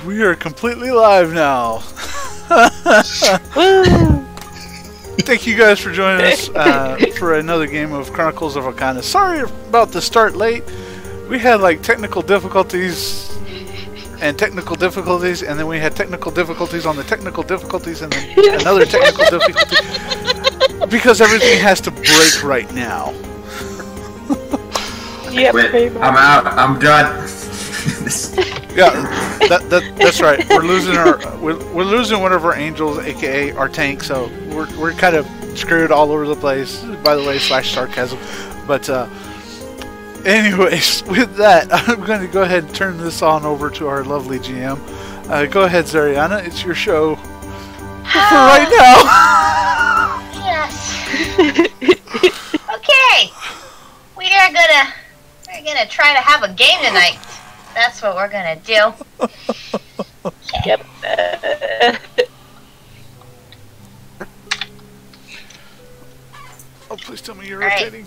We are completely live now. Thank you guys for joining us for another game of Chronicles of Vechaunus. Sorry about the start late. We had like technical difficulties, and then we had technical difficulties on the technical difficulties, and then another technical difficulty. Because everything has to break right now. Yep, I'm out. I'm done. Yeah, that's right. We're losing one of our angels, aka our tank. So we're kind of screwed all over the place. By the way, /sarcasm. But anyways, with that, I'm going to go ahead and turn this on over to our lovely GM. Go ahead, Zariana. It's your show for right now. Yes. Okay. We're gonna try to have a game tonight. That's what we're gonna do. Okay. Yep. Oh, please tell me you're All right. rotating.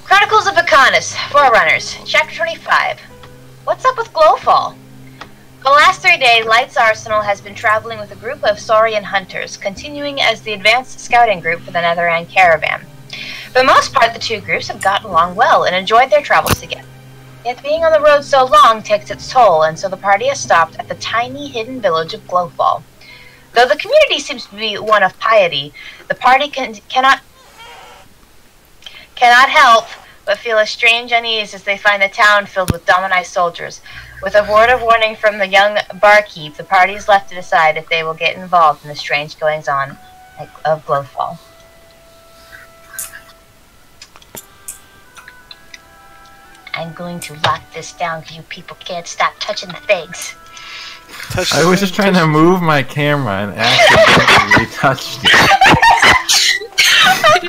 Chronicles of Vechaunus, Forerunners, Chapter 25. What's up with Glowfall? For the last 3 days, Light's Arsenal has been traveling with a group of Saurian hunters, continuing as the advanced scouting group for the Netheram Caravan. For the most part, the two groups have gotten along well and enjoyed their travels together. Yet being on the road so long takes its toll, and so the party has stopped at the tiny hidden village of Glowfall. Though the community seems to be one of piety, the party cannot help but feel a strange unease as they find the town filled with Domini Soldiers. With a word of warning from the young barkeep, the party is left to decide if they will get involved in the strange goings-on of Glowfall. I'm going to lock this down because you people can't stop touching the things. I was just trying to move my camera and accidentally touched it.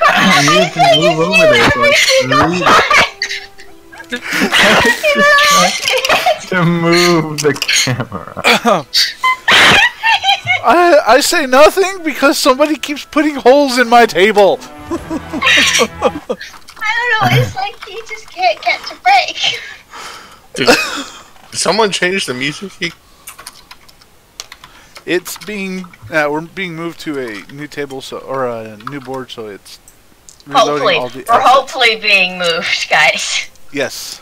I needed to move over there so I could to move the camera. I say nothing because somebody keeps putting holes in my table. I don't know, it's like you just can't catch a break. Did someone change the music? It's being we're being moved to a new table, or a new board, so it's reloading all the. We're hopefully being moved, guys. Yes.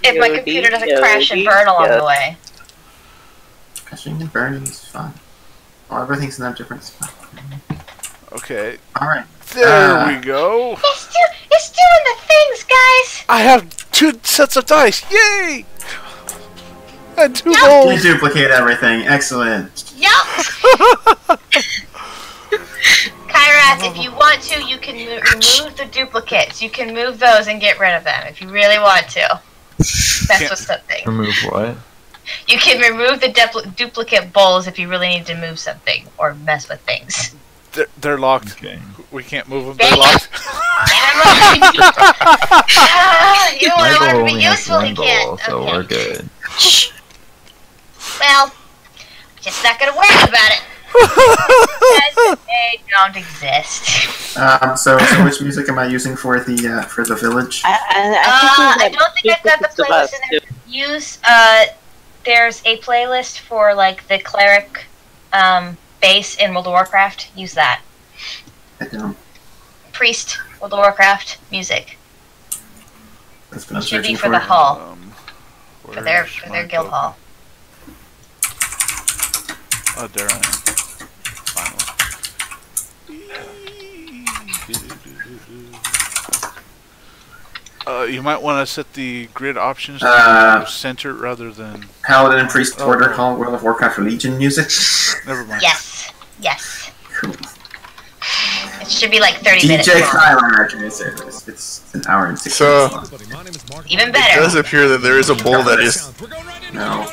If my computer doesn't crash and burn along the way. Crashing and burning is fun. Well, everything's in a different spot. Okay. Alright. There we go. It's doing the things, guys. I have 2 sets of dice. Yay! And 2 You bowls. duplicate everything. Excellent. Yup. Kyrath, if you want to, you can remove the duplicates. You can move those and get rid of them if you really want to. Mess with something. Remove what? You can remove the duplicate bowls if you really need to move something or mess with things. They're locked. Okay. We can't move them. They're locked. You don't want to be useful, you can't. So Okay. we're good. Well, just not gonna worry about it. Because they don't exist. So which music am I using for the village? I don't think I've got the playlist in there. Use there's a playlist for like the cleric base in World of Warcraft. Use that. I don't. Priest, World of Warcraft music. That's what I'm Should be searching for the hall. For their guild book? hall. Oh, there I am. Finally. You might want to set the grid options to center rather than... Paladin and Priest Order Hall World of Warcraft Legion music? Never mind. Yes. Yes. Cool. It should be like 30 minutes DJ long. Kyler, can I say this? It's an hour and 6 So- minutes long. Even It better. does appear that there is a bowl that is. No,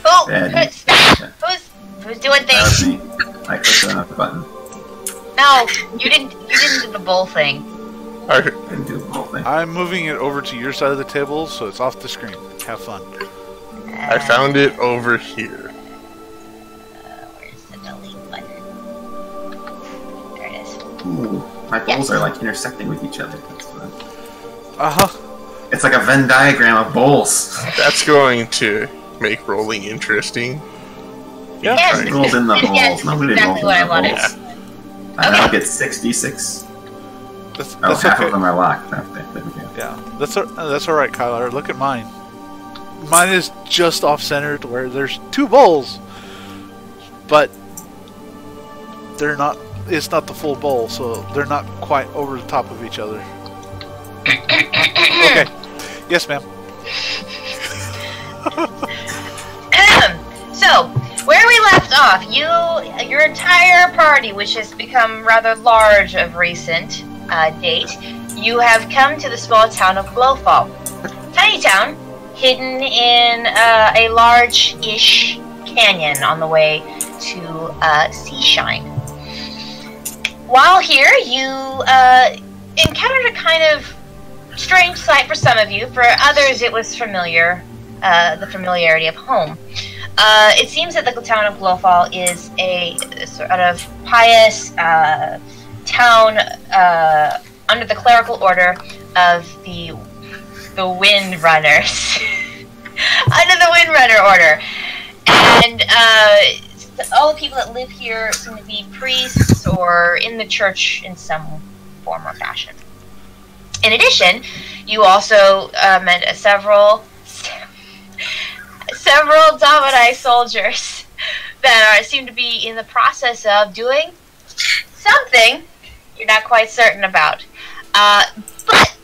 Oh, Bad. who's doing that was things? me. I clicked the button. No, you didn't do the bowl thing. Didn't do the whole thing. I'm moving it over to your side of the table, so it's off the screen. Have fun. I found it over here. Where's the delete button? There it is. Ooh, My bowls are like intersecting with each other. It's like a Venn diagram of bowls. That's going to make rolling interesting. Yeah. Yes, Rolled in the yes, bowls. yes, Nobody exactly rolls in what the I bowls. wanted. And I'll get 66. That's Half okay. of them are locked. There we go. Yeah, that's all right, Kyler. Look at mine. Mine is just off center to where there's 2 bowls, but they're not. It's not the full bowl, so they're not quite over the top of each other. Okay. Yes, ma'am. So, where we left off, your entire party, which has become rather large of recent date, you have come to the small town of Glowfall. Tiny town, hidden in a large-ish canyon on the way to Seashine. While here, you encountered a kind of strange sight for some of you. For others, it was familiar, the familiarity of home. It seems that the town of Glowfall is a sort of pious town under the clerical order of the Windrunners. Under the Windrunner order. And all the people that live here seem to be priests or in the church in some form or fashion. In addition, you also met several Domini Soldiers that seem to be in the process of doing something you're not quite certain about. But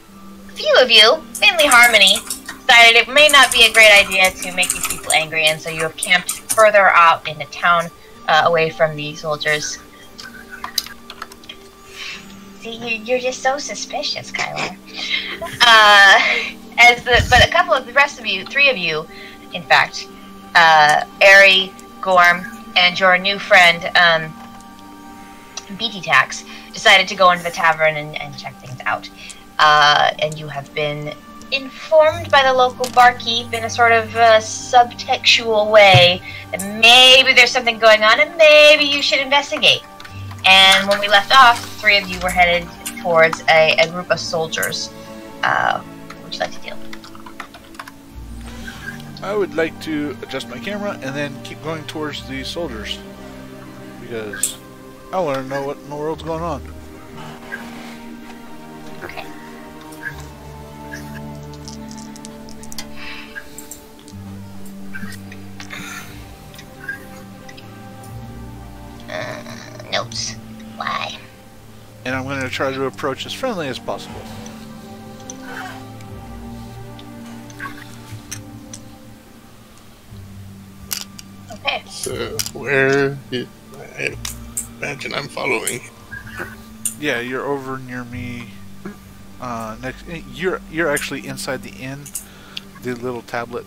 a few of you, mainly Harmony, decided it may not be a great idea to make these people angry, and so you have camped further out in the town, away from the soldiers. See, you're just so suspicious, Kyler. But a couple of the rest of you, 3 of you, in fact, Airy, Gorm, and your new friend, BT Tax, decided to go into the tavern and check things out. And you have been informed by the local barkeep in a sort of subtextual way that maybe there's something going on and maybe you should investigate. And when we left off, 3 of you were headed towards a group of soldiers. What would you like to do? I would like to adjust my camera and then keep going towards the soldiers, because I want to know what in the world's going on. Okay. Notes. Why? And I'm going to try to approach as friendly as possible. Okay. So, where did I imagine I'm following? Yeah, you're over near me. Next, you're actually inside the inn, the little tablet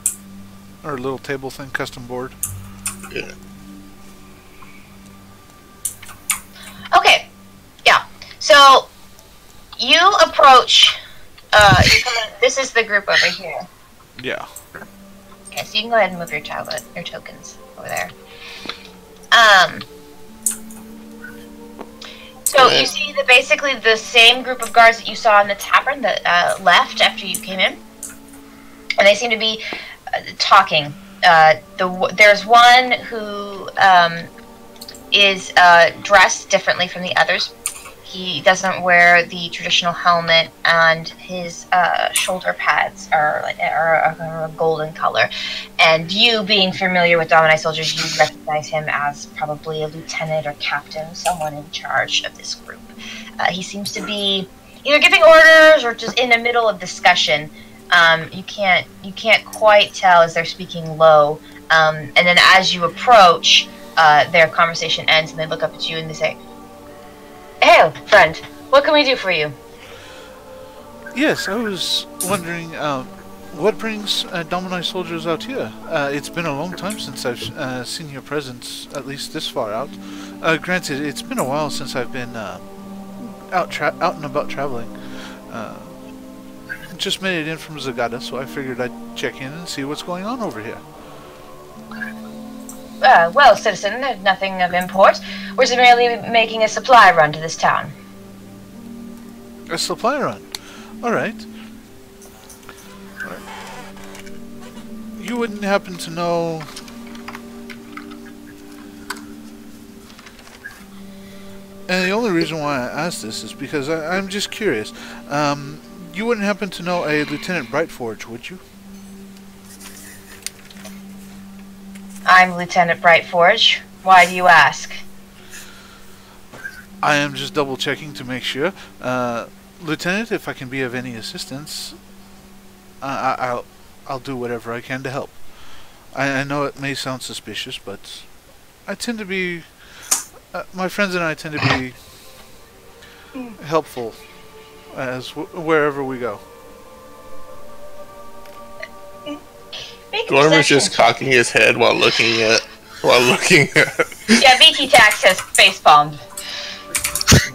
or little table thing, custom board. Yeah. Okay. Yeah. So you approach. You come in, this is the group over here. Yeah. Okay, so you can go ahead and move your tablet, your tokens over there. So you see basically the same group of guards that you saw in the tavern that left after you came in, and they seem to be talking. There's one who is dressed differently from the others. He doesn't wear the traditional helmet, and his shoulder pads are a golden color. And you, being familiar with Domini Soldiers, you recognize him as probably a lieutenant or captain, someone in charge of this group. He seems to be either giving orders or just in the middle of discussion. You can't quite tell as they're speaking low. And then as you approach, their conversation ends, and they look up at you and they say, "Hey, friend, what can we do for you?" Yes, I was wondering, what brings Domini Soldiers out here? It's been a long time since I've seen your presence, at least this far out. Granted, it's been a while since I've been out and about traveling. Just made it in from Zagata, so I figured I'd check in and see what's going on over here. Well, citizen, there's nothing of import. We're merely making a supply run to this town. A supply run. Alright. You wouldn't happen to know... And the only reason why I asked this is because I'm just curious. You wouldn't happen to know a Lieutenant Brightforge, would you? I'm Lieutenant Brightforge. Why do you ask? I am just double checking to make sure. Lieutenant, if I can be of any assistance, I'll do whatever I can to help. I know it may sound suspicious, but I tend to be... my friends and I tend to be helpful as wherever we go. Gorm is just cocking his head while looking at. Yeah, BT Tax has facepalmed.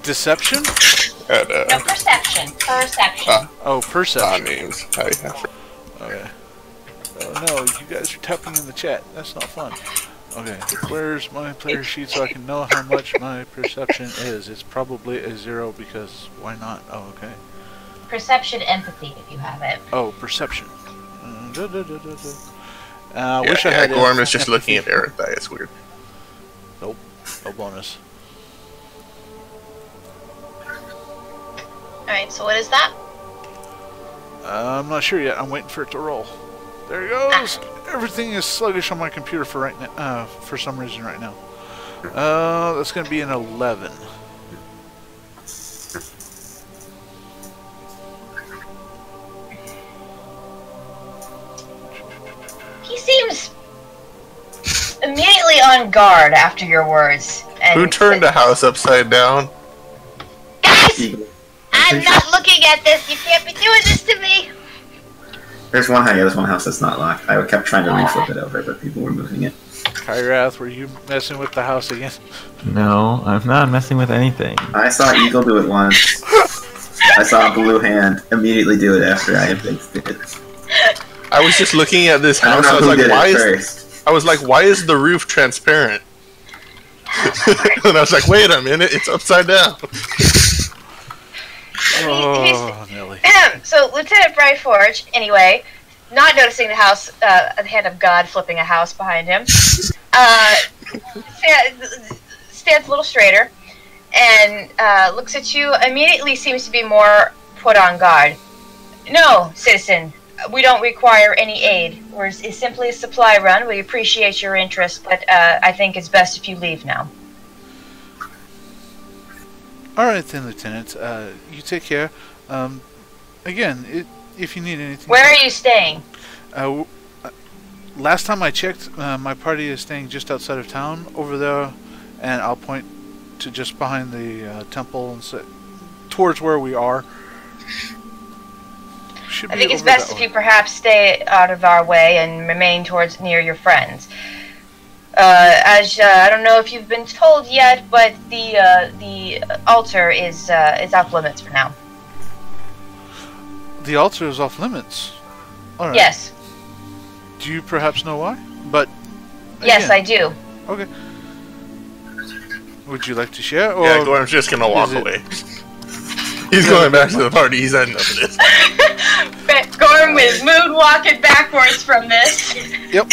Deception? No, perception. Perception. Oh, perception. Names. Okay. Oh no, you guys are tapping in the chat. That's not fun. Okay, where's my player sheet so I can know how much my perception is? It's probably a 0 because why not? Oh, okay. Perception empathy if you have it. Oh, perception. Wish I had Gorm is just looking at Eric. That is weird. Nope. No bonus. Alright, so what is that? I'm not sure yet. I'm waiting for it to roll. There it goes. Everything is sluggish on my computer for right now. For some reason, right now. That's going to be an 11. He seems immediately on guard after your words. And who turned the house upside down? Guys, I'm not looking at this. You can't be doing this to me. There's one house that's not locked. I kept trying to reflip it over, but people were moving it. Kyrath, were you messing with the house again? No, I'm not messing with anything. I saw Eagle do it once. I saw Blue Hand immediately do it after I had fixed it. I was just looking at this I don't house. know I was like, why is the roof transparent? And I was like, wait a minute, it's upside down. Oh, Nelly. So, Lieutenant Brightforge, anyway, not noticing the house, the hand of God flipping a house behind him, stands a little straighter and looks at you, immediately seems to be more put on guard. No, citizen, we don't require any aid. It's simply a supply run. We appreciate your interest, but I think it's best if you leave now. Alright then, Lieutenant. You take care. Again, if you need anything... Where are you staying? Last time I checked, my party is staying just outside of town over there, and I'll point to just behind the temple and say, towards where we are. I think it's best if you perhaps stay out of our way and remain near your friends. I don't know if you've been told yet, but the altar is off limits for now. The altar is off limits? All right. Yes. Do you perhaps know why? But yes, I do. Okay. Would you like to share? Or yeah, Gorm's just gonna walk away. He's going back to the party. He's had enough of this. Gorm is mood walking backwards from this. Yep.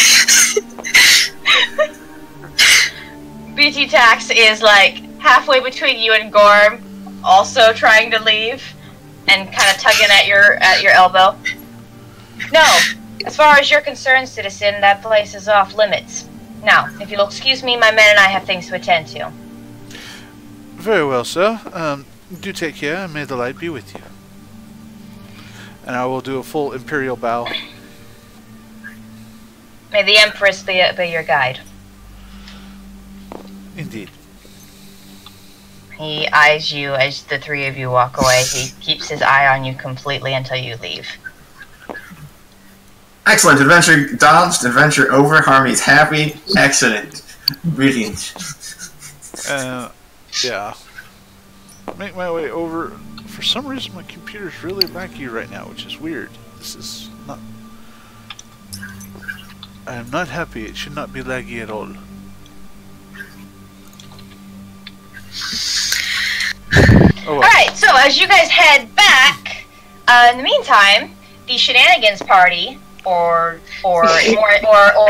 BT Tax is like halfway between you and Gorm, also trying to leave, and kind of tugging at your elbow. No, as far as you're concerned, citizen, that place is off limits. Now, if you'll excuse me, my men and I have things to attend to. Very well, sir. Do take care, and may the light be with you. And I will do a full imperial bow. May the Empress be your guide. Indeed. He eyes you as the three of you walk away. He keeps his eye on you completely until you leave. Excellent. Adventure dodged. Adventure over. Harmony's happy. Excellent. Brilliant. Yeah. Make my way over. For some reason, my computer's really laggy right now, which is weird. This is not... I am not happy. It should not be laggy at all. Oh, well. Alright, so as you guys head back, in the meantime, the shenanigans party, or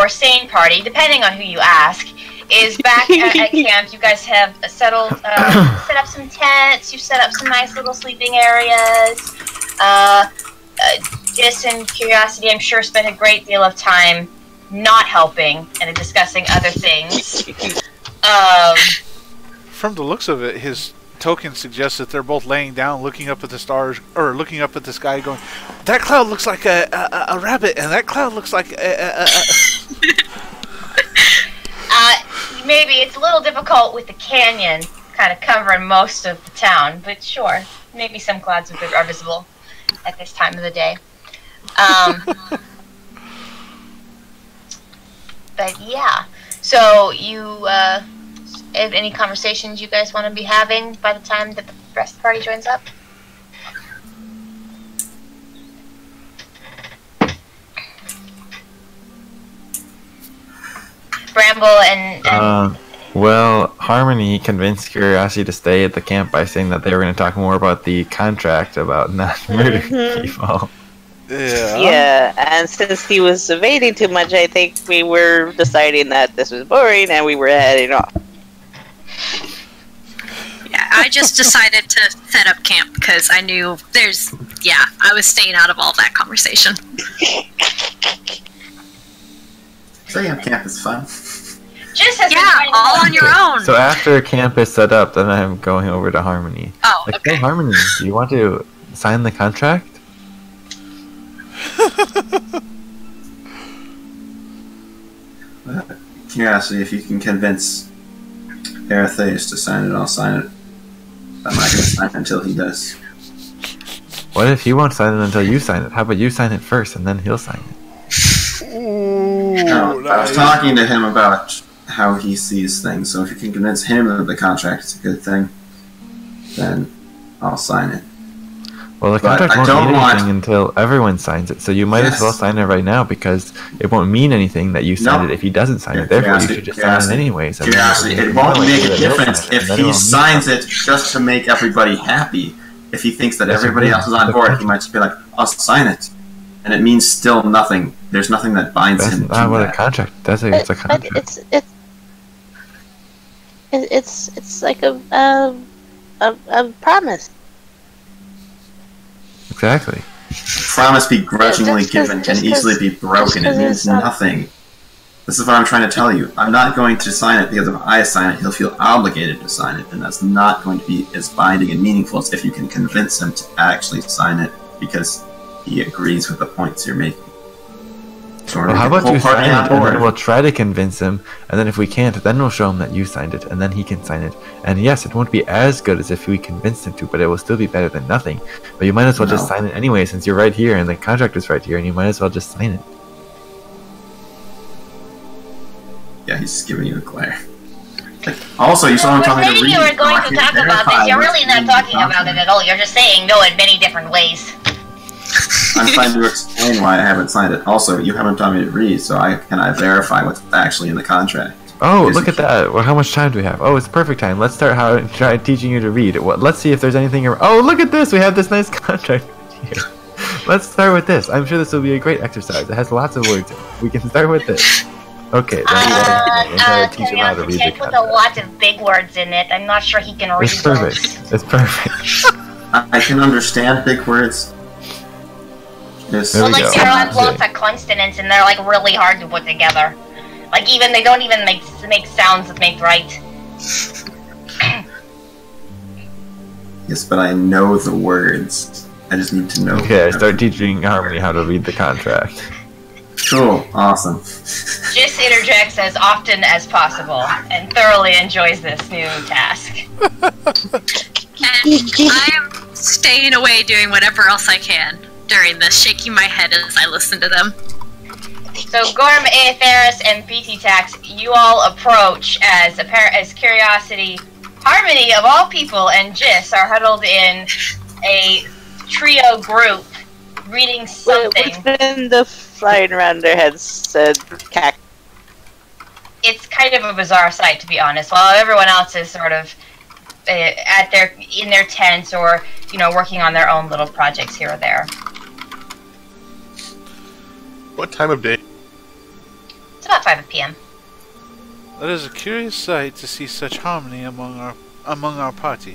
sane party, depending on who you ask, is back at camp. You guys have settled, set up some tents, you've set up some nice little sleeping areas. Dis and Curiosity, I'm sure, spent a great deal of time not helping and discussing other things. From the looks of it, his token suggests that they're both laying down, looking up at the stars, or looking up at the sky, going, "That cloud looks like a rabbit, and that cloud looks like a." Maybe it's a little difficult with the canyon kind of covering most of the town, but sure, maybe some clouds are visible at this time of the day. But yeah, so you have any conversations you guys want to be having by the time that the rest of the party joins up? Bramble and well, Harmony convinced Curiosity to stay at the camp by saying that they were going to talk more about the contract about not murdering people. Yeah. Yeah, and since he was evading too much, I think we were deciding that this was boring and we were heading off. Yeah, I just decided to set up camp because I knew I was staying out of all that conversation. Setting up camp is fun. Just has been all on your own. So after camp is set up, then I'm going over to Harmony. Oh, like, okay. Hey, Harmony, do you want to sign the contract? Curiosity, if you can convince Arethaeus to sign it, I'll sign it. I'm not going to sign it until he does. What if he won't sign it until you sign it? How about you sign it first and then he'll sign it? Ooh, No, I was talking to him about how he sees things, so if you can convince him that the contract is a good thing, then I'll sign it. Well, the But contract I won't don't mean want- anything until everyone signs it, so you might as well sign it right now because it won't mean anything that you sign No. it if he doesn't sign it. Yeah, Therefore, you Curiosity, should just sign it anyways. and then Curiosity, you it won't know make that a he'll difference sign it, if and then he won't mean signs nothing. it just to make everybody happy. If he thinks that That's everybody okay. else is on board, he might just be like, I'll sign it. And it means still nothing. There's nothing that binds That's him not to what a that. contract does. It's a But contract. it's like a promise. Exactly. Promise begrudgingly Just 'cause- given can just easily 'cause- be broken. just It 'cause means it's not- nothing. This is what I'm trying to tell you. I'm not going to sign it because if I sign it, he'll feel obligated to sign it, and that's not going to be as binding and meaningful as if you can convince him to actually sign it because he agrees with the points you're making. So Well, how about you sign it, on and then board? we'll try to convince him, and then if we can't, then we'll show him that you signed it, and then he can sign it. And yes, it won't be as good as if we convinced him to, but it will still be better than nothing. But you might as well just No. sign it anyway, since you're right here, and the contract is right here, and you might as well just sign it. Yeah, he's just giving you a glare. Like, also, you saw him tell me to Maybe read. you were so going I to can talk about verify this. You're what's really not being talking talked about it at all. You're just saying no in many different ways. I'm trying to explain why I haven't signed it. Also, you haven't taught me to read, so can I verify what's actually in the contract? Oh, Yes, look you at that! Well, how much time do we have? Oh, it's perfect time. Let's start try teaching you to read. Let's see if there's anything. Oh, look at this! We have this nice contract here. Let's start with this. I'm sure this will be a great exercise. It has lots of words in it. We can start with this. Okay, then we'll try to teach him how to read the Curiosity with a contract. lot of big words in it. I'm not sure he can read It's those. perfect. It's perfect. I can understand big words. Just, There Well, we like go. there are lots of consonants and they're like really hard to put together. Like they don't even make sounds that make right. yes, but I know the words. I just need to know. Okay, I start teaching Harmony how to read the contract. Cool, awesome. Just interjects as often as possible and thoroughly enjoys this new task. And I am staying away doing whatever else I can during this, shaking my head as I listen to them. So Gorm, Aetheris, and PT Tax, you all approach as Curiosity, Harmony of all people, and Jis are huddled in a trio group, reading something. What's been the flying around their heads said cack. It's kind of a bizarre sight, to be honest. While everyone else is sort of in their tents, or working on their own little projects here or there. What time of day? It's about 5 p.m. That is a curious sight to see such harmony among our party.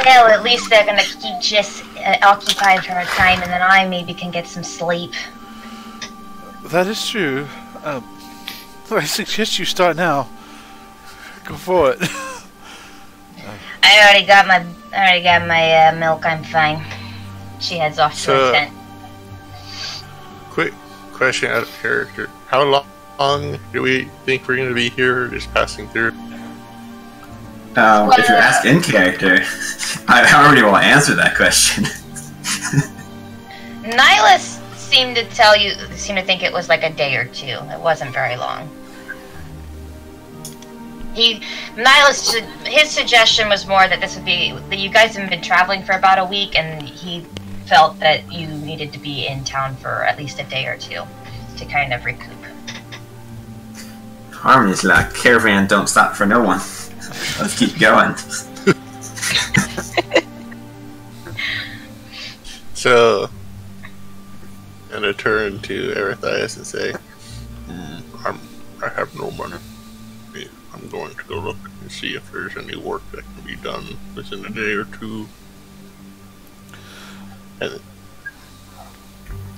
Well, at least they're gonna keep Jess occupied for a time, and then I maybe can get some sleep. That is true. I suggest you start now. Go for it. I already got my milk. I'm fine. She heads off to her tent. Quick question out of character. How long do we think we're going to be here, just passing through? If you ask in character, I already will answer that question. Nihilus seemed to think it was like a day or two. It wasn't very long. Nihilus, his suggestion was more that this would be that you guys have been traveling for about a week, and he felt that you needed to be in town for at least a day or two to kind of recoup. Harmony's like caravan don't stop for no one. Let's keep going. So, I'm gonna turn to Erethias and say, I have no money. I'm going to go look and see if there's any work that can be done within a day or two.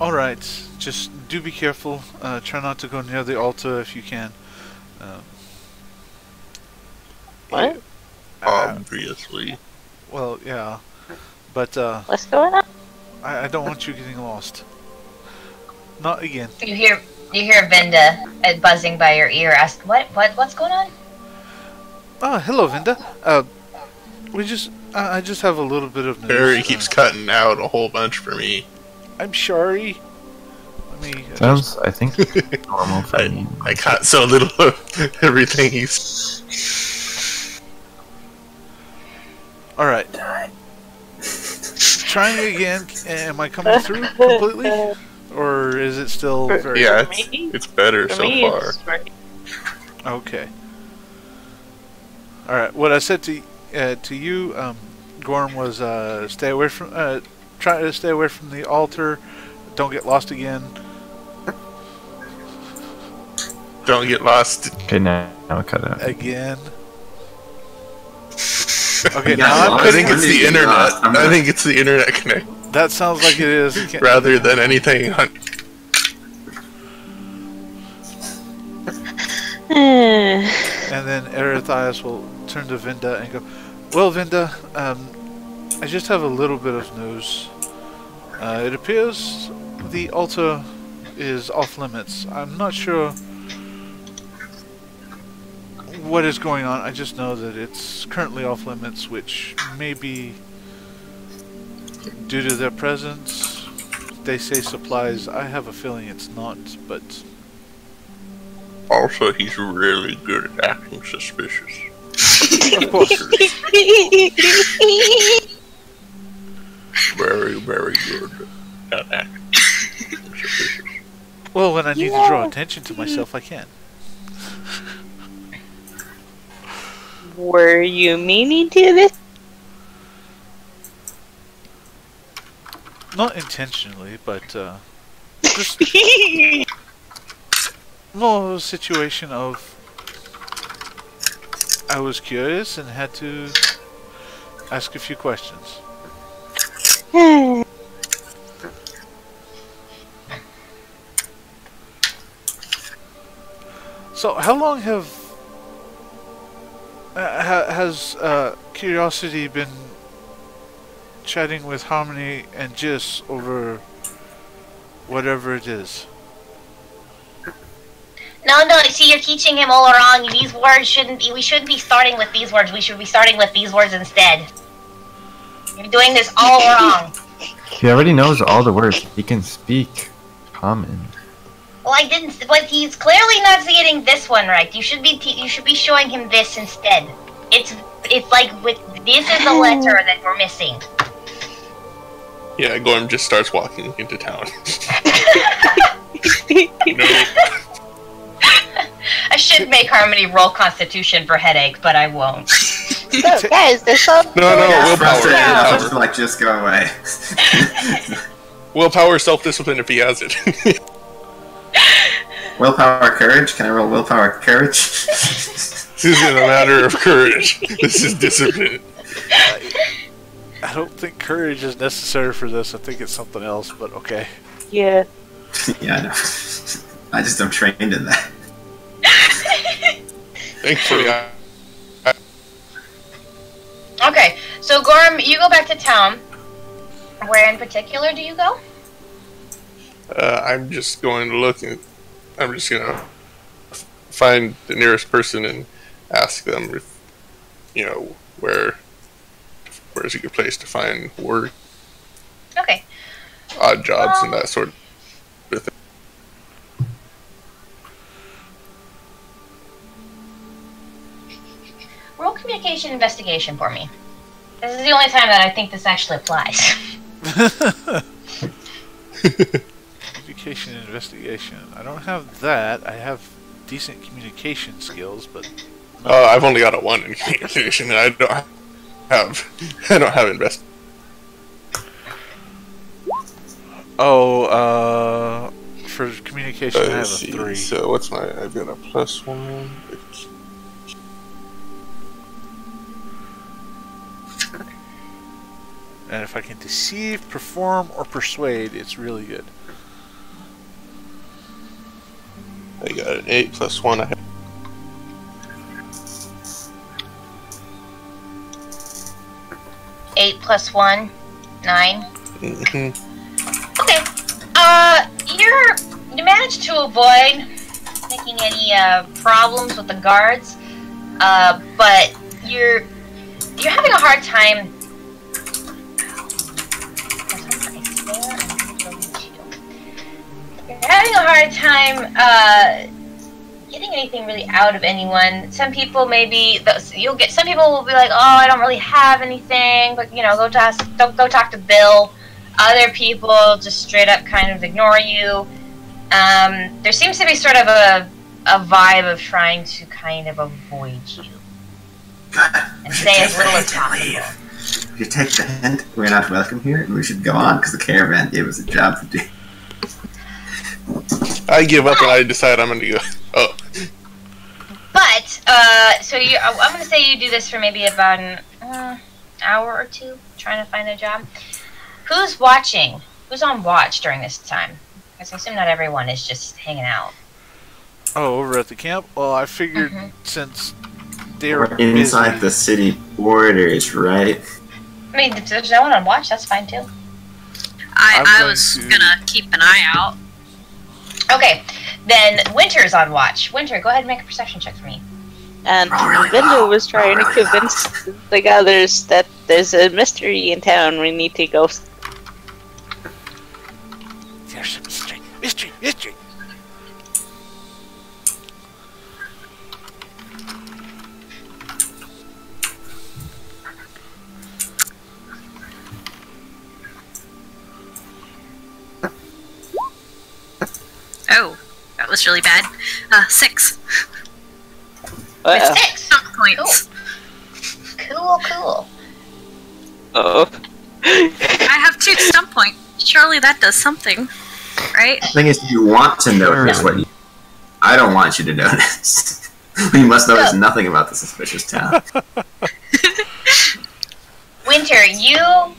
Alright, just do be careful. Try not to go near the altar if you can. What? Obviously. Well, yeah. But, What's going on? I don't want you getting lost. Not again. You hear Vinda buzzing by your ear. Ask what's going on? Oh, hello, Vinda. I just have a little bit of news. Barry keeps cutting out a whole bunch for me. I'm sorry. Let me. Sounds, I think, normal for me. I got so little of everything he's. All right. Trying again. Am I coming through completely, or is it still very? Yeah, it's better so far. Okay. All right. What I said to you, Gorm, was stay away from. Try to stay away from the altar. Don't get lost again. Don't get lost. Okay, now cut it out. Again. Okay, Yeah, now I think it's the internet. I think it's the internet connect. that sounds like it is. Rather than anything. And then Erethias will turn to Vinda and go, well, Vinda, I just have a little bit of news. It appears the altar is off limits. I'm not sure what is going on. I just know that it's currently off limits, which may be due to their presence. They say supplies. I have a feeling it's not, but... Also, he's really good at acting suspicious. Of course. Very, very good at acting suspicious. Well, when I need to draw attention to myself, I can. Were you meaning to this? Not intentionally, but just more of a situation of I was curious and had to ask a few questions. So, how long has Curiosity been chatting with Harmony and Jis over whatever it is? No, see, you're teaching him all wrong. These words we shouldn't be starting with these words. We should be starting with these words instead. You're doing this all wrong. He already knows all the words. He can speak common. Well, I didn't, but he's clearly not getting this one right. You should be showing him this instead. It's like this is the letter that we're missing. Yeah, Gorm just starts walking into town. No. I should should make Harmony roll Constitution for headache, but I won't. So, guys, there's some. No, willpower. Frustrated enough, Willpower. just like, just go away. Willpower, self-discipline if he has it. Willpower, courage. Can I roll willpower, courage? This isn't a matter of courage. This is discipline. I don't think courage is necessary for this. I think it's something else, but okay. Yeah. Yeah, I know. I just am trained in that. Thankfully, Okay, so Gorm, you go back to town. Where in particular do you go? I'm just going to look and I'm just gonna find the nearest person and ask them if, where's a good place to find work, Okay. odd jobs, and that sort of thing. Roll communication investigation for me. This is the only time that I think this actually applies. Communication and investigation. I don't have that. I have decent communication skills, but I've only got a 1 in communication, and I don't have invest. for communication I have a Let's see. 3. So what's my? I've got a +1. And if I can deceive, perform, or persuade, it's really good. I got an 8 +1. I have 8 plus 1, 9. Mhm. Okay. You managed to avoid making any problems with the guards, but you're having a hard time. You're having a hard time getting anything really out of anyone. Some people maybe some people will be like, "Oh, I don't really have anything," but go talk to Bill. Other people just straight up kind of ignore you. There seems to be sort of a vibe of trying to kind of avoid you and say as little as possible. If you take the hint, we're not welcome here, and we should go on because the caravan gave us a job to do. I give up and I decide I'm gonna go. Oh, But I'm gonna say you do this for maybe about an hour or two, trying to find a job. Who's watching? Who's on watch during this time? Because I assume not everyone is just hanging out. Oh, over at the camp? Well, I figured since they're We're inside busy, the city borders, right? I mean, if there's no one on watch, that's fine too. I'm I going was to- gonna keep an eye out. Okay, then Winter's on watch. Winter, go ahead and make a perception check for me. And Oh, really? Linda was trying to Oh, really? convince the others that there's a mystery in town we need to go. There's a mystery. Mystery! Mystery! Oh, that was really bad. 6 Uh-oh. 6. stump points. Cool. Oh. I have 2 stump points. Surely that does something, right? The thing is, you want to notice what you... I don't want you to notice. We must notice nothing about the suspicious town. Winter, you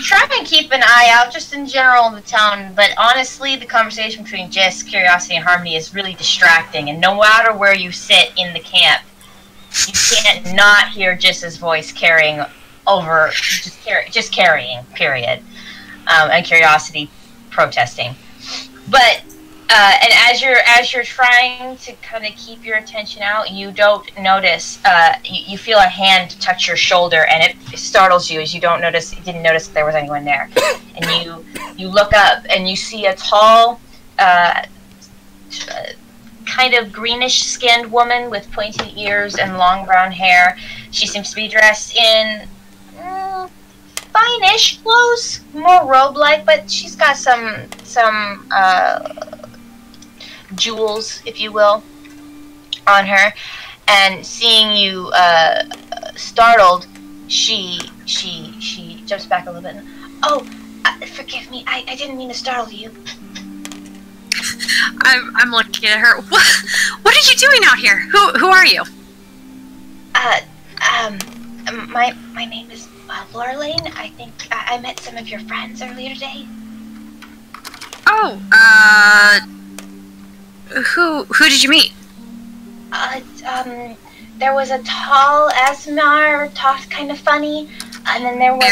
try and keep an eye out just in general in the town, but honestly, the conversation between Jess, Curiosity, and Harmony is really distracting, and no matter where you sit in the camp, you can't not hear Jess's voice carrying over, just carrying, period, and Curiosity protesting. But and as you're trying to kind of keep your attention out, you don't notice. You feel a hand touch your shoulder, and it startles you as you didn't notice that there was anyone there. And you look up and you see a tall, kind of greenish-skinned woman with pointed ears and long brown hair. She seems to be dressed in fine-ish clothes, more robe-like, but she's got some jewels, if you will. on her, and seeing you startled, she jumps back a little bit. Oh, forgive me. I didn't mean to startle you. I'm looking at her. What are you doing out here? Who are you? My name is Laura Lane. I think I met some of your friends earlier today. Oh, who did you meet? There was a tall Asmar, talked kind of funny, and then there was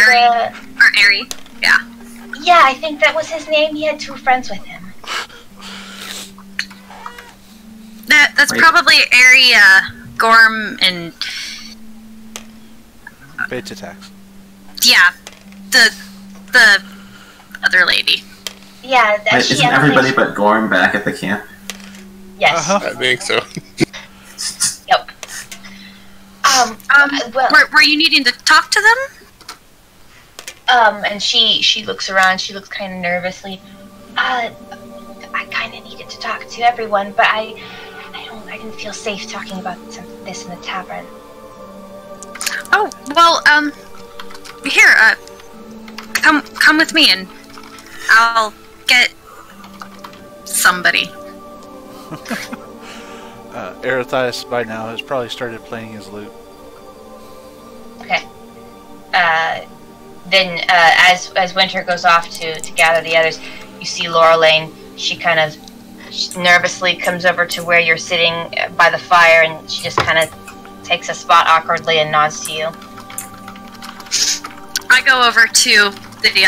Ari, yeah. Yeah, I think that was his name. He had 2 friends with him. That's probably Ari, Gorm, and... Beta tax. Yeah, the other lady. Yeah, Wait, isn't everybody but Gorm back at the camp? Yes. I think so. Yep. Well, were you needing to talk to them? And she looks around. She looks kind of nervously. I kind of needed to talk to everyone, but I didn't feel safe talking about this in the tavern. Oh, well, here, come with me and I'll get somebody. Arethias by now has probably started playing his lute. Okay. Then, as Winter goes off to gather the others, you see Laura Lane. She kind of nervously comes over to where you're sitting by the fire, and she just kind of takes a spot awkwardly and nods to you. I go over to the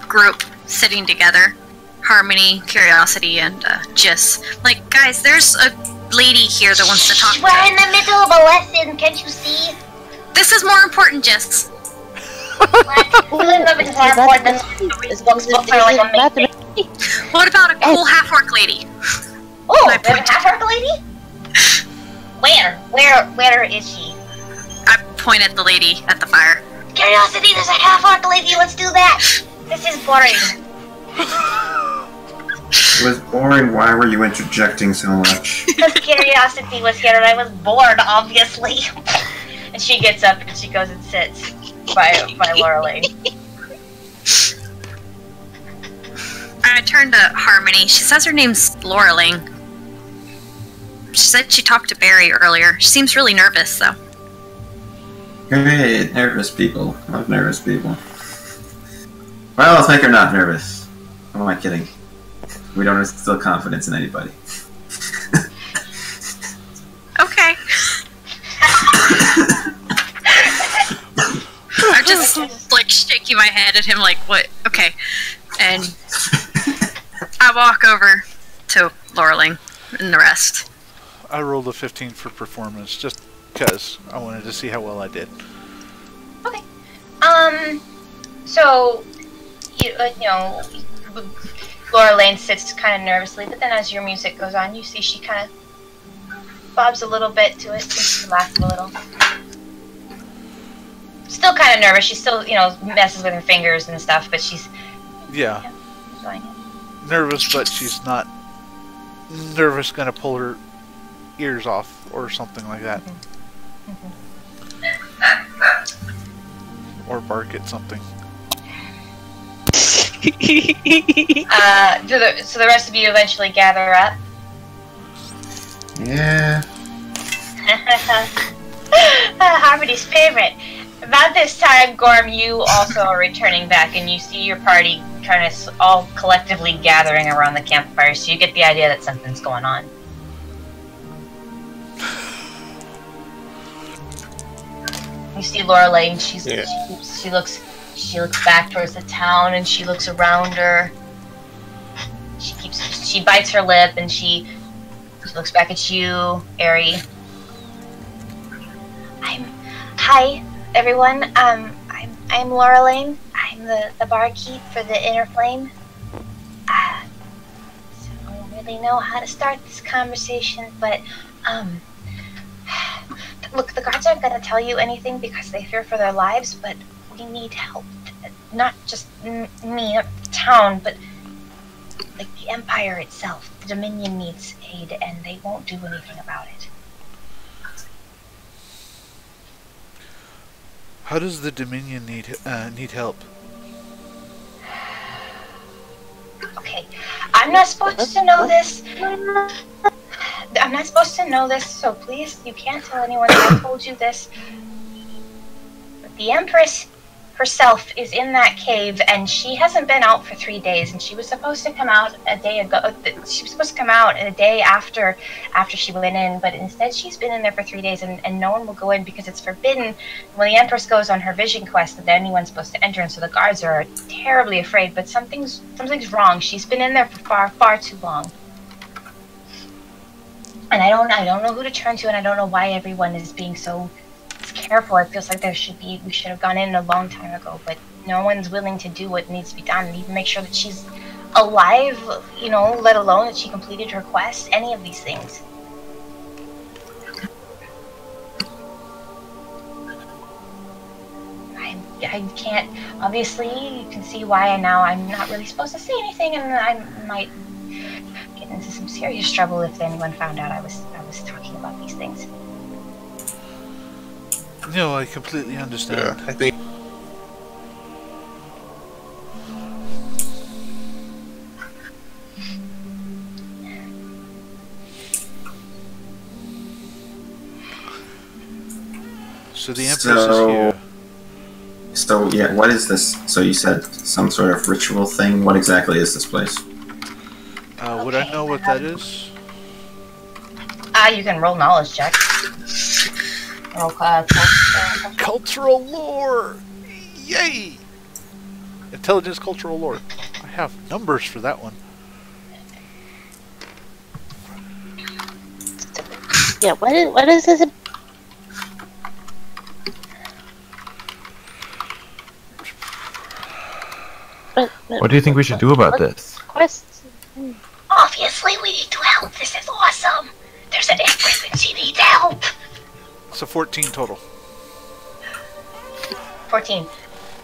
group sitting together. Harmony, Curiosity, and Jis. Like, guys, there's a lady here that wants to talk to We're in the middle of a lesson, can't you see? This is more important, Jis. What about a cool half-orc lady? Oh, there's a half-orc lady? Where is she? I point at the lady at the fire. Curiosity, there's a half-orc lady, let's do that! This is boring. It was boring. Why were you interjecting so much? Because Curiosity was here and I was bored, obviously. And she gets up and she goes and sits by Laura Lane. I turn to Harmony. She says her name's Laura Lane. She said she talked to Barry earlier. She seems really nervous, though. Great, nervous people. Love nervous people. Well, let's make her not nervous. Who am I kidding? We don't instill confidence in anybody. Okay. I'm just like shaking my head at him like, what? Okay. And I walk over to Laurelling and the rest. I rolled a 15 for performance just because I wanted to see how well I did. Okay. So, you know, Laura Lane sits kind of nervously, but then as your music goes on, you see she kind of bobs a little bit to it, and she laughs a little. Still kind of nervous. She still, messes with her fingers and stuff, but she's... Yeah. Fine. Nervous, but she's not nervous gonna pull her ears off or something like that. Or bark at something. So the rest of you eventually gather up. Yeah. Harmony's favorite. About this time, Gorm, you also are returning back, and you see your party kind of all collectively gathering around the campfire, so you get the idea that something's going on. You see Laura Lane. She looks back towards the town, and she looks around her. She bites her lip, and she looks back at you, Ari. Hi, everyone. I'm Laura Lane. I'm the barkeep for the Inner Flame. So I don't really know how to start this conversation, but look, the guards aren't going to tell you anything because they fear for their lives, but we need help. Not just me, not the town, but like the Empire itself. The Dominion needs aid, and they won't do anything about it. How does the Dominion need help? Okay, I'm not supposed to know this. I'm not supposed to know this, so please, you can't tell anyone that I told you this. But the Empress herself is in that cave, and she hasn't been out for 3 days, and she was supposed to come out a day ago. She was supposed to come out a day after she went in, but instead she's been in there for 3 days, and no one will go in because it's forbidden. When the Empress goes on her vision quest, that anyone's supposed to enter, and so the guards are terribly afraid. But something's wrong. She's been in there for far too long. And I don't know who to turn to, and I don't know why everyone is being so careful. It feels like we should have gone in a long time ago, but no one's willing to do what needs to be done, and even make sure that she's alive, you know, let alone that she completed her quest, any of these things. I can't, obviously, you can see why now I'm not really supposed to say anything, and I might get into some serious trouble if anyone found out I was talking about these things. No, I completely understand. Yeah, I think. So the Empress is here. So yeah, what is this? So you said some sort of ritual thing. What exactly is this place? Would I know what that is? You can roll knowledge check. Roll Cultural lore! Yay! Intelligence, cultural lore. I have numbers for that one. Yeah, what is this? What do you think we should do about this? Quests. Obviously, we need to help. This is awesome. There's an Empress and she needs help. So 14 total. 14.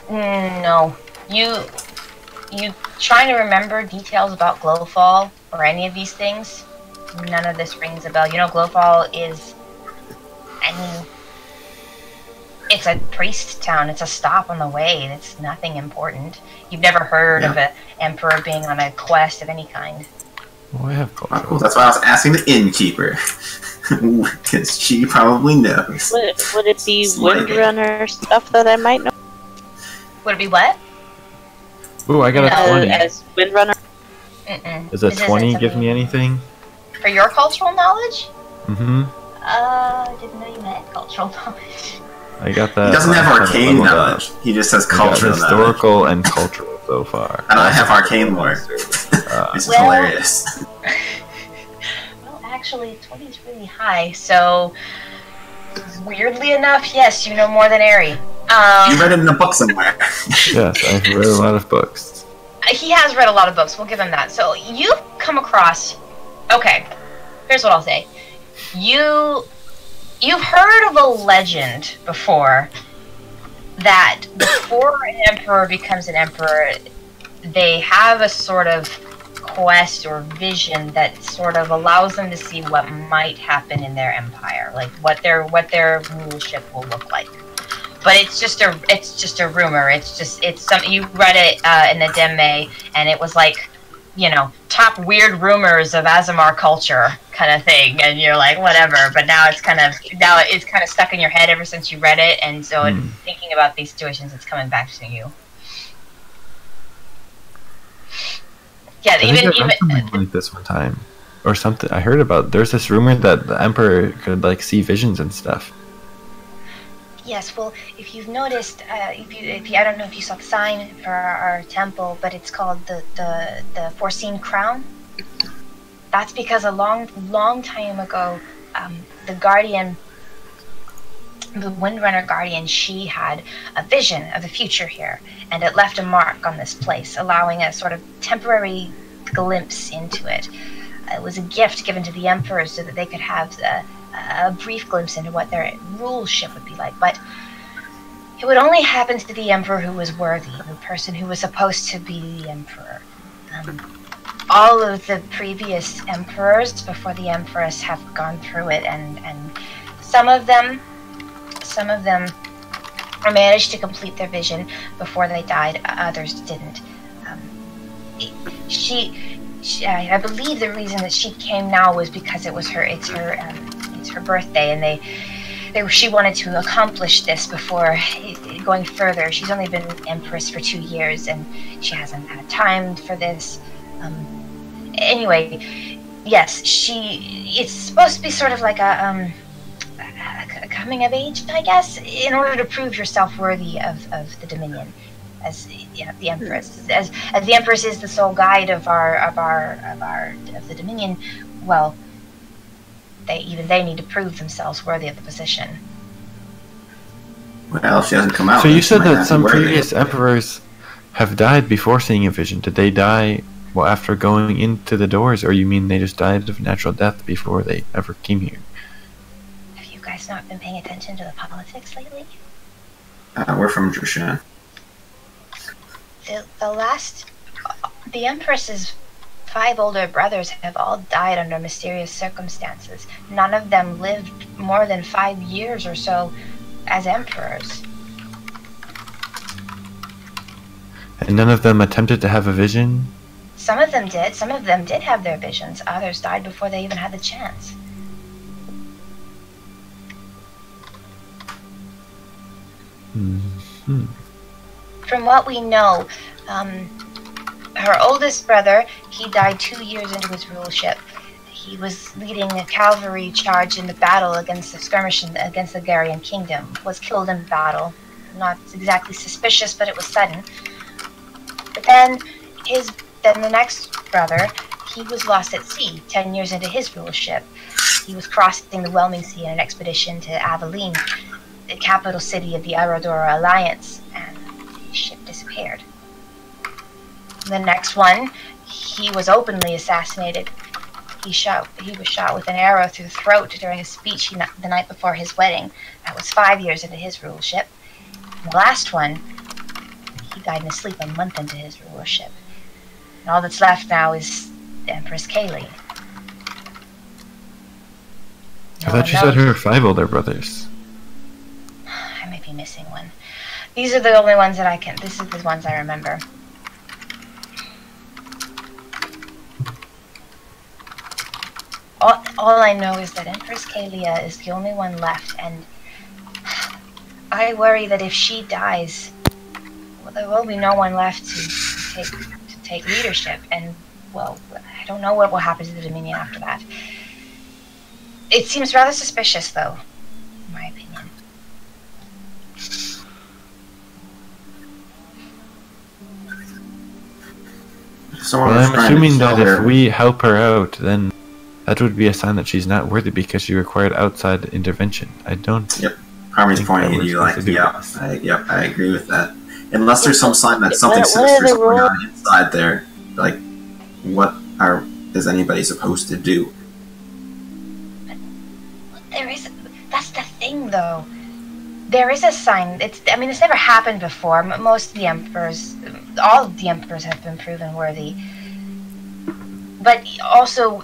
No. You trying to remember details about Glowfall or any of these things? None of this rings a bell. You know, Glowfall is, it's a priest town. It's a stop on the way. It's nothing important. You've never heard of an emperor being on a quest of any kind. Well, I have culture. Well, that's why I was asking the innkeeper. Because she probably knows. Would it be Windrunner stuff that I might know? Would it be what? Ooh, I got a 20. As Windrunner? Does a 20 give me anything? For your cultural knowledge? Mm-hmm. I didn't know you had cultural knowledge. I got that. He doesn't have arcane knowledge. He just has cultural knowledge. Historical and cultural so far. And I have arcane lore. This is hilarious. Well, actually, 20 is really high, so weirdly enough, yes, you know more than Ari. You read it in a book somewhere. Yes, I've read a lot of books. He has read a lot of books, we'll give him that. So, you've come across... Okay, here's what I'll say. You've heard of a legend before that before an emperor becomes an emperor, they have a sort of quest or vision that sort of allows them to see what might happen in their empire, like what their rulership will look like. But it's just a rumor. It's something you read it in the Demme, and it was like, you know, top weird rumors of Azamar culture kind of thing, and you're like, whatever. But now it's kind of stuck in your head ever since you read it, and so thinking about these situations, it's coming back to you. Yeah, I read something like this one time, or something. I heard about. There's this rumor that the emperor could like see visions and stuff. Yes, well, if you've noticed, if you, I don't know if you saw the sign for our temple, but it's called the Foreseen Crown. That's because a long time ago, the Guardian, the Windrunner Guardian, she had a vision of the future here, and it left a mark on this place, allowing a sort of temporary glimpse into it. It was a gift given to the emperors so that they could have a brief glimpse into what their rulership would be like, but it would only happen to the emperor who was worthy, the person who was supposed to be the emperor. All of the previous emperors before the empress have gone through it, and some of them managed to complete their vision before they died. Others didn't. I believe the reason that she came now was because it's her birthday, and she wanted to accomplish this before going further. She's only been Empress for 2 years, and she hasn't had time for this. Anyway, yes, it's supposed to be sort of like a coming of age, I guess, in order to prove yourself worthy of the Dominion. As the Empress, as the Empress is the sole guide of the Dominion. Well, they need to prove themselves worthy of the position. Well, she hasn't come out. So you said that some previous emperors have died before seeing a vision. Did they die after going into the doors, or you mean they just died of natural death before they ever came here? Have you guys not been paying attention to the politics lately? We're from Drushan. The Empress's 5 older brothers have all died under mysterious circumstances. None of them lived more than 5 years or so as emperors. And none of them attempted to have a vision? Some of them did. Some of them did have their visions. Others died before they even had the chance. Mm-hmm. From what we know, her oldest brother, he died 2 years into his ruleship. He was leading a cavalry charge in the battle against the skirmish against the Garian kingdom. Was killed in battle. Not exactly suspicious, but it was sudden. But then the next brother, he was lost at sea 10 years into his ruleship. He was crossing the Whelming Sea in an expedition to Aveline, the capital city of the Aradora Alliance, and his ship disappeared. The next one, he was openly assassinated. He was shot with an arrow through the throat during a speech the night before his wedding. That was 5 years into his rulership. And the last one, he died in his sleep a month into his rulership. And all that's left now is Empress Kaylee. I thought you said her 5 older brothers. I may be missing one. These are the only ones that this is the ones I remember. All I know is that Empress Kalia is the only one left, and I worry that if she dies, well, there will be no one left to take leadership, and, well, I don't know what will happen to the Dominion after that. It seems rather suspicious, though, in my opinion. Well, I'm assuming that if we help her out, then that would be a sign that she's not worthy because she required outside intervention. I don't. Yep. Harmony's pointing at you like, I agree with that. Unless there's some sign that something sinister is going on inside there, like, what is anybody supposed to do? That's the thing, though. There is a sign. It's never happened before. Most of the emperors, all of the emperors have been proven worthy. But also,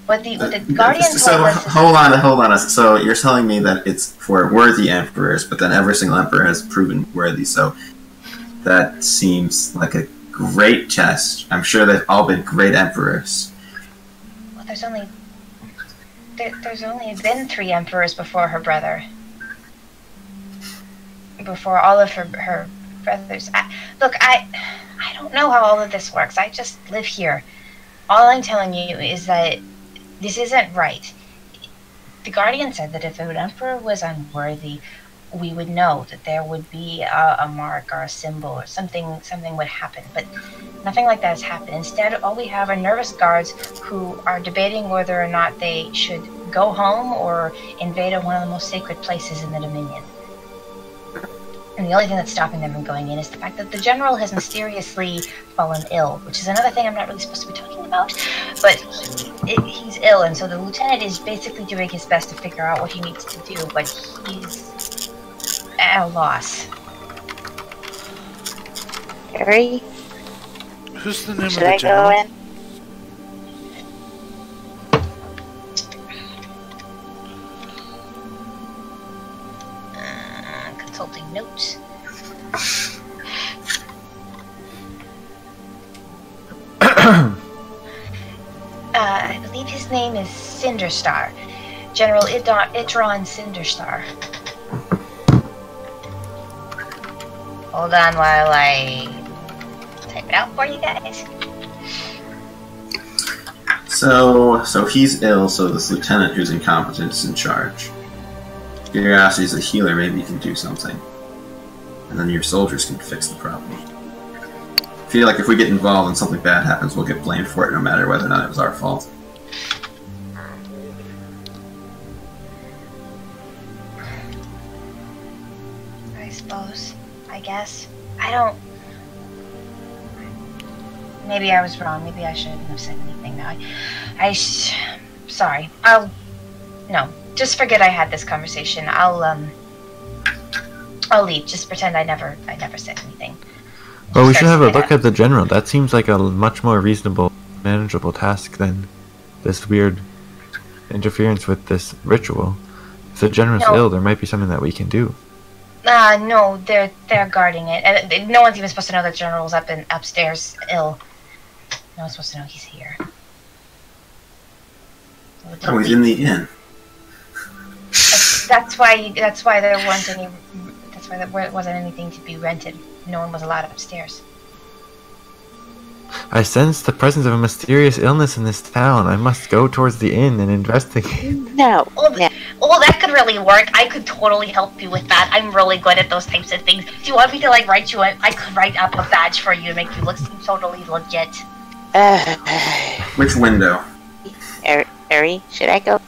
what the Guardians told us... Hold on. So you're telling me that it's for worthy emperors, but then every single emperor has proven worthy, so that seems like a great test. I'm sure they've all been great emperors. Well, there's only been 3 emperors before her brother. Before all of her brothers. I don't know how all of this works. I just live here. All I'm telling you is that this isn't right. The Guardian said that if an emperor was unworthy, we would know that there would be a mark or a symbol or something would happen. But nothing like that has happened. Instead, all we have are nervous guards who are debating whether or not they should go home or invade one of the most sacred places in the Dominion. And the only thing that's stopping them from going in is the fact that the general has mysteriously fallen ill, which is another thing I'm not really supposed to be talking about, but he's ill, and so the lieutenant is basically doing his best to figure out what he needs to do, but he's at a loss. Harry? Who's the name of Should the I general? go in? consulting notes. I believe his name is Cinderstar. General Idron Cinderstar. Hold on while I type it out for you guys. So he's ill, so this lieutenant who's incompetent is in charge. Curiosity's a healer, maybe he can do something. And then your soldiers can fix the problem. I feel like if we get involved and something bad happens, we'll get blamed for it no matter whether or not it was our fault. I suppose. I guess. I don't... Maybe I was wrong. Maybe I shouldn't have said anything now. Sorry. No. Just forget I had this conversation. I'll leave. Just pretend I never said anything. Well, we should have a look at the general. That seems like a much more reasonable, manageable task than this weird interference with this ritual. If the general's ill, there might be something that we can do. No, they're guarding it. No one's even supposed to know that general's upstairs ill. No one's supposed to know he's here. Oh, he's in the inn. That's why there weren't any. That's why there wasn't anything to be rented. No one was allowed upstairs. I sense the presence of a mysterious illness in this town. I must go towards the inn and investigate. No. Oh, that could really work. I could totally help you with that. I'm really good at those types of things. Do you want me to write you? I could write up a badge for you to make you look totally legit. Which window? Harry, should I go?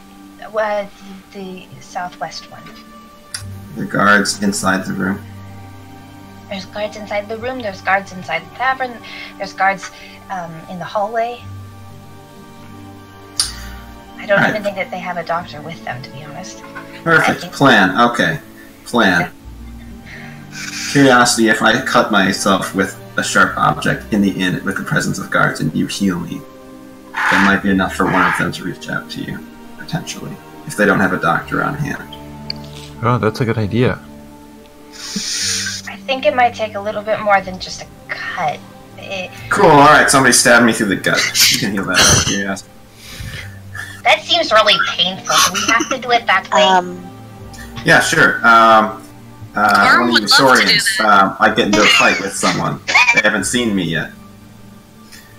The southwest one. The guards inside the room. There's guards inside the room, there's guards inside the tavern, there's guards in the hallway. I don't even think that they have a doctor with them, to be honest. Perfect. Plan. Okay. Plan. Curiosity, if I cut myself with a sharp object in the inn with the presence of guards and you heal me, that might be enough for one of them to reach out to you, potentially, if they don't have a doctor on hand. Oh, that's a good idea. I think it might take a little bit more than just a cut. Cool, alright, somebody stabbed me through the gut. You can heal that out of curiosity. That seems really painful. Do we have to do it that way? Yeah, sure. One of the Saurians, I get into a fight with someone. They haven't seen me yet.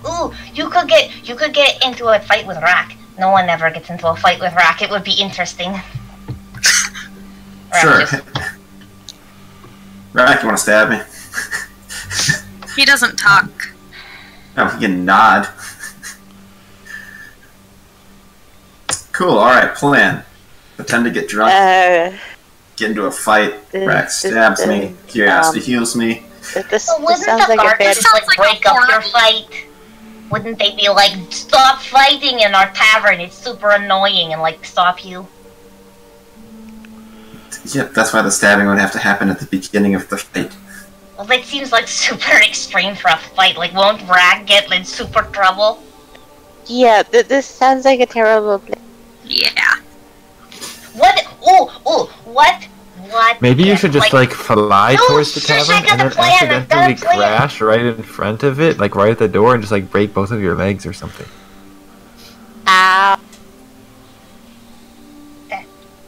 Ooh, you could get into a fight with Rack. No one ever gets into a fight with Rack. It would be interesting. Sure. Rack, you want to stab me? He doesn't talk. Oh, he can nod. Cool, alright, plan. Pretend to get drunk. Get into a fight. Rack stabs me. Curiosity heals me. This Wouldn't sounds the like a bad... guards break up your fight? Wouldn't they be like, stop fighting in our tavern, it's super annoying, and stop you? Yep, that's why the stabbing would have to happen at the beginning of the fight. Well, that seems super extreme for a fight. Won't Rag get in super trouble? Yeah, this sounds like a terrible plan. Yeah. What? What? Maybe you should just fly towards the tavern and then accidentally crash right in front of it, right at the door, and just break both of your legs or something. Ow. That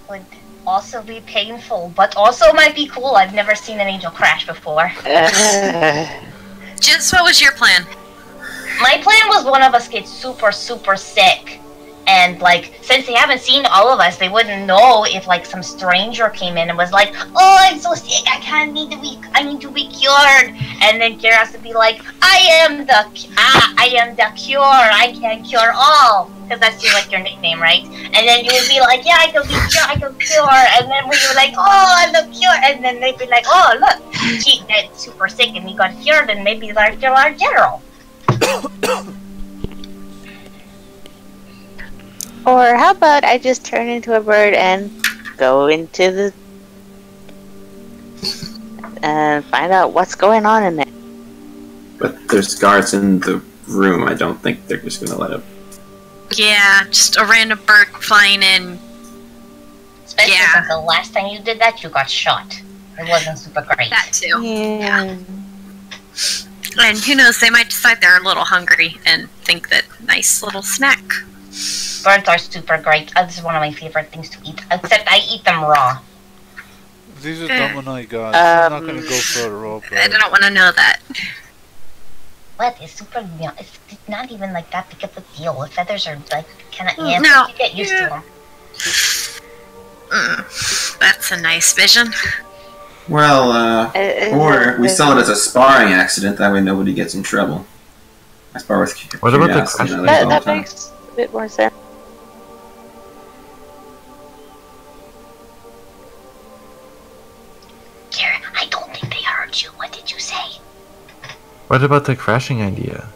would also be painful, but also might be cool. I've never seen an angel crash before. Just what was your plan? My plan was one of us gets super sick. And, since they haven't seen all of us, they wouldn't know if, some stranger came in and was like, oh, I'm so sick, I need to be cured. And then Kira would be like, I am the cure, I can cure all. Because that's your nickname, right? And then you would be like, yeah, I can cure. And then we were like, oh, I'm the cure. And then they'd be like, oh, look, she got super sick and he got cured, and maybe they'll kill our general. Or how about I just turn into a bird and go into the... and find out what's going on in there. But there's guards in the room. I don't think they're just gonna let him. Yeah, just a random bird flying in. Especially since the last time you did that, you got shot. It wasn't super great. That too. Yeah. And who knows, they might decide they're a little hungry and think that nice little snack. Birds are super great. This is one of my favorite things to eat. Except I eat them raw. These are Domini gods. I'm not gonna go for a raw I bird. don't want to know that. What? It's super, it's not even like that big of a deal. The feathers are like kind of ants. No. You get used to them. That's a nice vision. Well, or we sell it as a sparring accident. That way nobody gets in trouble. I spar with What about the curiosity and others all That, the that time. makes a bit more sense. Karen, I don't think they heard you. What did you say? What about the crashing idea?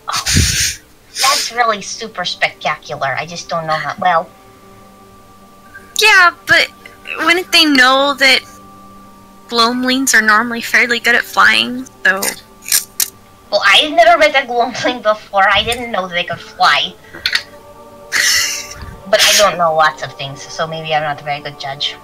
That's really super spectacular. I just don't know how. Well, Yeah, but wouldn't they know that Gloamlings are normally fairly good at flying, so... well, I've never met a glowing before. I didn't know they could fly. But I don't know lots of things, so maybe I'm not a very good judge.